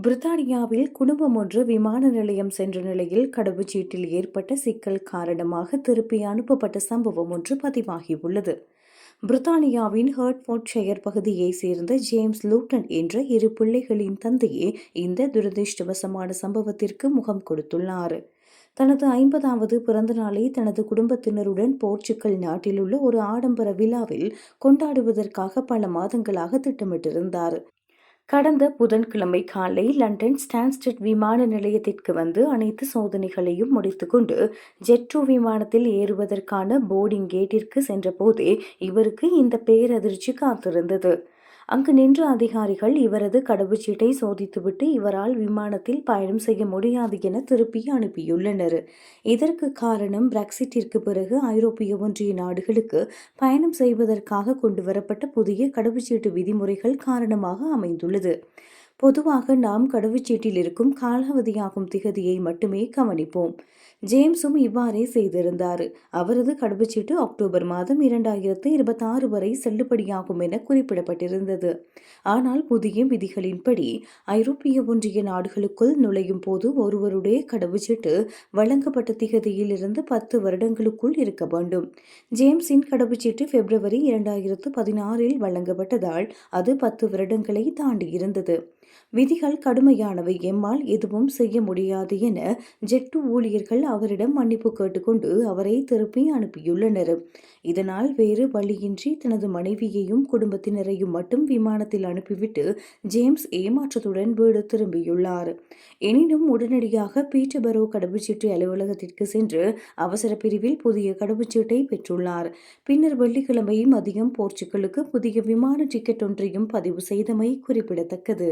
பிரித்தானியாவில் குடும்பம் ஒன்று விமான நிலையம் சென்ற நிலையில் கடவுச்சீட்டில் ஏற்பட்ட சிக்கல் காரணமாக திருப்பி அனுப்பப்பட்ட சம்பவம் ஒன்று பதிவாகியுள்ளது. பிரித்தானியாவின் ஹெர்ட்ஃபோர்ட்ஷையர் பகுதியைச் சேர்ந்த ஜேம்ஸ் லூட்டன் என்ற இரு பிள்ளைகளின் தந்தையே இந்த துரதிருஷ்டவசமான சம்பவத்திற்கு முகம் கொடுத்துள்ளார். தனது 50வது பிறந்த நாளை தனது குடும்பத்தினருடன் போர்ச்சுகல் நாட்டிலுள்ள ஒரு ஆடம்பர விழாவில் கொண்டாடுவதற்காக பல மாதங்களாக திட்டமிட்டிருந்தார். கடந்த புதன்கிழமை காலை லண்டன் ஸ்டான்ஸ்டட் விமான நிலையத்திற்கு வந்து அனைத்து சோதனைகளையும் முடித்துக்கொண்டு ஜெட்2 விமானத்தில் ஏறுவதற்கான போர்டிங் கேட்டிற்கு சென்றபோதே இவருக்கு இந்த பேரதிர்ச்சி காத்திருந்தது. அங்கு நின்ற அதிகாரிகள் இவரது கடவுச்சீட்டை சோதித்துவிட்டு இவரால் விமானத்தில் பயணம் செய்ய முடியாது என திருப்பி அனுப்பியுள்ளனர். இதற்கு காரணம் பிரெக்சிட்டிற்கு பிறகு ஐரோப்பிய ஒன்றிய நாடுகளுக்கு பயணம் செய்வதற்காக கொண்டுவரப்பட்ட புதிய கடவுச்சீட்டு விதிமுறைகள் காரணமாக அமைந்துள்ளது. பொதுவாக நாம் கடவுச்சீட்டில் இருக்கும் காலாவதியாகும் திகதியை மட்டுமே கவனிப்போம். ஜேம்ஸும் இவ்வாறே செய்திருந்தார். அவரது கடவுச்சீட்டு அக்டோபர் மாதம் 2026 வரை செல்லுபடியாகும் என குறிப்பிடப்பட்டிருந்தது. ஆனால் புதிய விதிகளின்படி ஐரோப்பிய ஒன்றிய நாடுகளுக்குள் நுழையும் போது ஒருவருடைய கடவுச்சீட்டு வழங்கப்பட்ட திகதியிலிருந்து 10 வருடங்களுக்குள் இருக்க வேண்டும். ஜேம்ஸின் கடவுச்சீட்டு பிப்ரவரி 2016 வழங்கப்பட்டதால் அது 10 வருடங்களை தாண்டியிருந்தது. விதிகள் கடுமையானவை, எம்மால் எதுவும் செய்ய முடியாது என ஜெட்2 ஊழியர்கள் அவரிடம் மன்னிப்பு கேட்டுக்கொண்டு அவரை திருப்பி அனுப்பியுள்ளனர். இதனால் வேறு வழியின்றி தனது மனைவியையும் குடும்பத்தினரையும் மட்டும் விமானத்தில் அனுப்பிவிட்டு ஜேம்ஸ் ஏமாற்றத்துடன் வீடு திரும்பியுள்ளார். எனினும் உடனடியாக பீட்டர்பரோ கடவுச்சீட்டு அலுவலகத்திற்கு சென்று அவசர பிரிவில் புதிய கடவுச்சீட்டை பெற்றுள்ளார். பின்னர் வெள்ளிக்கிழமை மதியம் போர்ச்சுகலுக்கு புதிய விமான டிக்கெட் ஒன்றையும் பதிவு செய்தமை குறிப்பிடத்தக்கது.